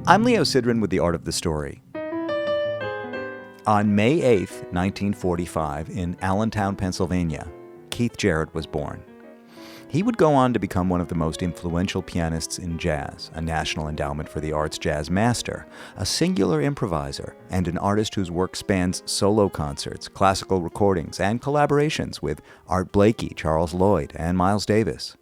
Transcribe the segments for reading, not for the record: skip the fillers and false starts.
I'm Leo Sidran with The Art of the Story. On May 8, 1945, in Allentown, Pennsylvania, Keith Jarrett was born. He would go on to become one of the most influential pianists in jazz, a National Endowment for the Arts jazz master, a singular improviser, and an artist whose work spans solo concerts, classical recordings, and collaborations with Art Blakey, Charles Lloyd, and Miles Davis.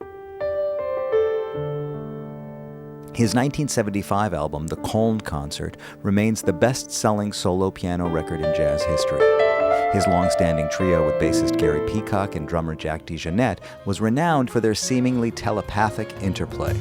His 1975 album, The Colne Concert, remains the best-selling solo piano record in jazz history. His long-standing trio with bassist Gary Peacock and drummer Jack DeJohnette was renowned for their seemingly telepathic interplay.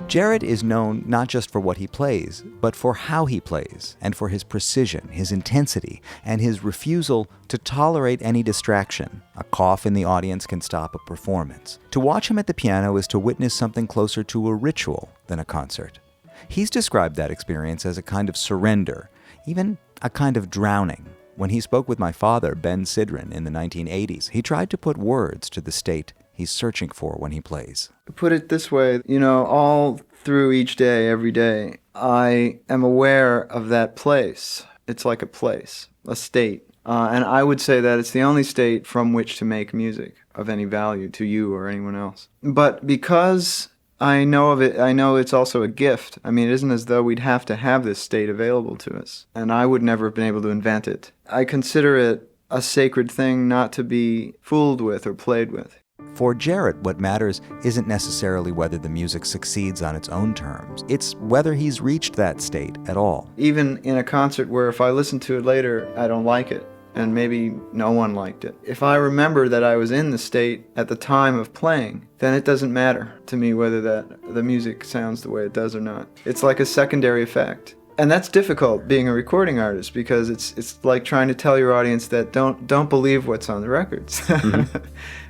Jarrett is known not just for what he plays, but for how he plays, and for his precision, his intensity, and his refusal to tolerate any distraction. A cough in the audience can stop a performance. To watch him at the piano is to witness something closer to a ritual than a concert. He's described that experience as a kind of surrender, even a kind of drowning. When he spoke with my father, Ben Sidran, in the 1980s, he tried to put words to the state he's searching for when he plays. Put it this way, all through each day, every day, I am aware of that place. It's like a place, a state. And I would say that it's the only state from which to make music of any value to you or anyone else. But because I know of it, I know it's also a gift. It isn't as though we'd have to have this state available to us. And I would never have been able to invent it. I consider it a sacred thing not to be fooled with or played with. For Jarrett, what matters isn't necessarily whether the music succeeds on its own terms. It's whether he's reached that state at all. Even in a concert where if I listen to it later, I don't like it, and maybe no one liked it. If I remember that I was in the state at the time of playing, then it doesn't matter to me whether the music sounds the way it does or not. It's like a secondary effect. And that's difficult, being a recording artist, because it's like trying to tell your audience that don't believe what's on the records. Mm-hmm.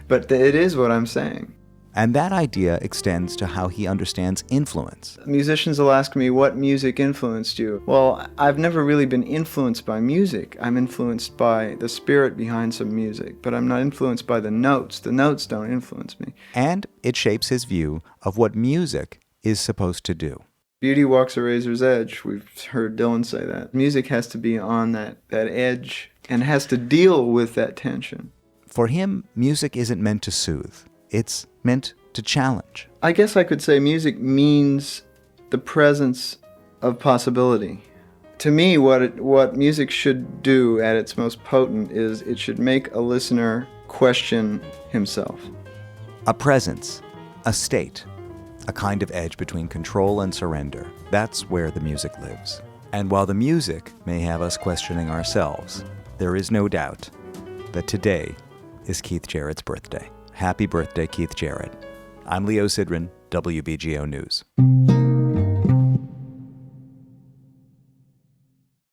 But it is what I'm saying. And that idea extends to how he understands influence. Musicians will ask me, what music influenced you? Well, I've never really been influenced by music. I'm influenced by the spirit behind some music, but I'm not influenced by the notes. The notes don't influence me. And it shapes his view of what music is supposed to do. Beauty walks a razor's edge. We've heard Dylan say that. Music has to be on that edge and has to deal with that tension. For him, music isn't meant to soothe. It's meant to challenge. I guess I could say music means the presence of possibility. To me, what music should do at its most potent is it should make a listener question himself. A presence, a state, a kind of edge between control and surrender. That's where the music lives. And while the music may have us questioning ourselves, there is no doubt that today is Keith Jarrett's birthday. Happy birthday, Keith Jarrett. I'm Leo Sidran, WBGO News.